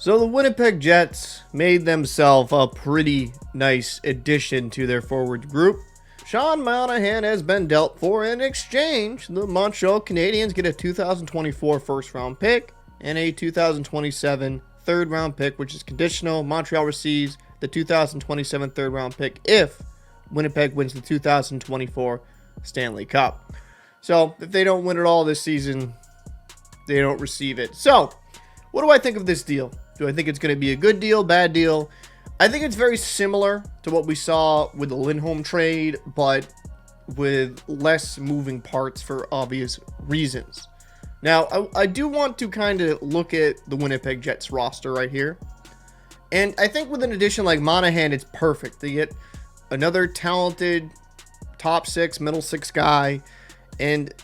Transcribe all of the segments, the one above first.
So the Winnipeg Jets made themselves a pretty nice addition to their forward group. Sean Monahan has been dealt for. In exchange, the Montreal Canadiens get a 2024 first-round pick and a 2027 third-round pick, which is conditional. Montreal receives the 2027 third-round pick if Winnipeg wins the 2024 Stanley Cup. So if they don't win it all this season, they don't receive it. So what do I think of this deal? Do I think it's going to be a good deal, bad deal? I think it's very similar to what we saw with the Lindholm trade, but with less moving parts for obvious reasons. Now, I do want to kind of look at the Winnipeg Jets roster right here. And I think with an addition like Monahan, it's perfect. They get another talented top six, middle six guy, and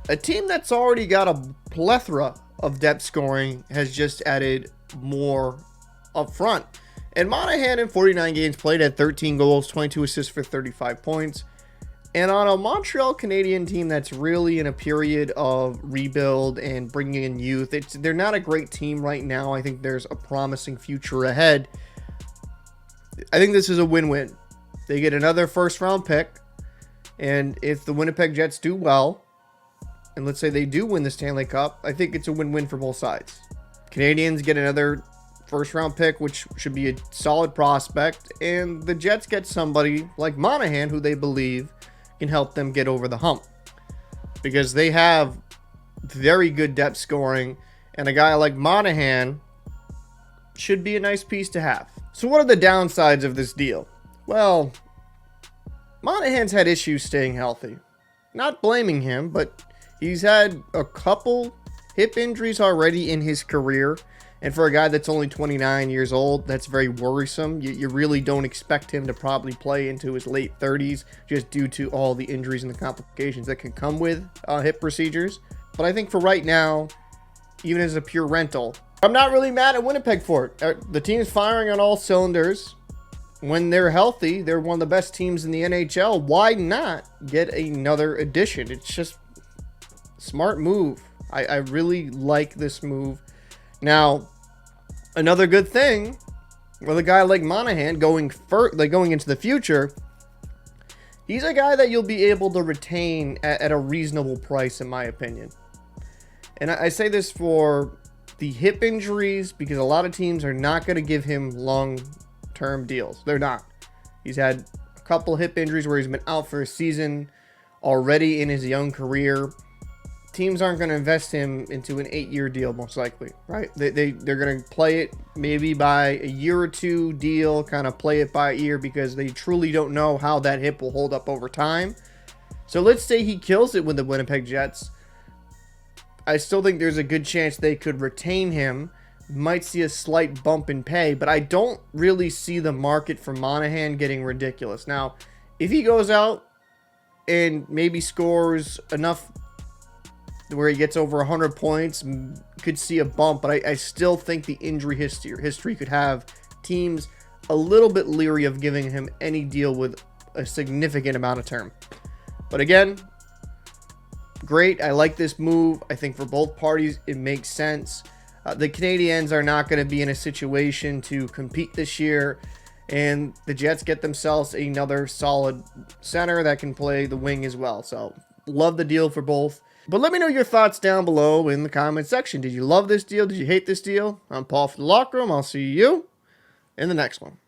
a team that's already got a plethora of depth scoring has just added more up front. And Monahan in 49 games played had 13 goals, 22 assists for 35 points. And on a Montreal Canadiens team that's really in a period of rebuild and bringing in youth, they're not a great team right now. I think there's a promising future ahead. I think this is a win-win. They get another first-round pick. And if the Winnipeg Jets do well, and let's say they do win the Stanley Cup, I think it's a win-win for both sides. Canadiens get another first-round pick, which should be a solid prospect, and the Jets get somebody like Monahan, who they believe can help them get over the hump, because they have very good depth scoring, and a guy like Monahan should be a nice piece to have. So what are the downsides of this deal? Well, Monahan's had issues staying healthy. Not blaming him, but he's had a couple hip injuries already in his career. And for a guy that's only 29 years old, that's very worrisome. You really don't expect him to probably play into his late 30s just due to all the injuries and the complications that can come with hip procedures. But I think for right now, even as a pure rental, I'm not really mad at Winnipeg for it. The team's firing on all cylinders. When they're healthy, they're one of the best teams in the NHL. Why not get another addition? It's just a smart move. I really like this move. Now, another good thing with a guy like Monahan going into the future, he's a guy that you'll be able to retain at a reasonable price, in my opinion. And I say this for the hip injuries because a lot of teams are not going to give him long-term deals. They're not. He's had a couple hip injuries where he's been out for a season already in his young career. Teams aren't going to invest him into an 8-year deal, most likely, right? They're going to play it maybe by a year or two deal, kind of play it by ear because they truly don't know how that hip will hold up over time. So let's say he kills it with the Winnipeg Jets. I still think there's a good chance they could retain him. Might see a slight bump in pay, but I don't really see the market for Monahan getting ridiculous. Now, if he goes out and maybe scores enough where he gets over 100 points, could see a bump, but I still think the injury history could have teams a little bit leery of giving him any deal with a significant amount of term. But again, great. I like this move. I think for both parties, it makes sense. The Canadiens are not going to be in a situation to compete this year, and the Jets get themselves another solid center that can play the wing as well. So love the deal for both. But let me know your thoughts down below in the comment section. Did you love this deal? Did you hate this deal? I'm Paul from the Locker Room. I'll see you in the next one.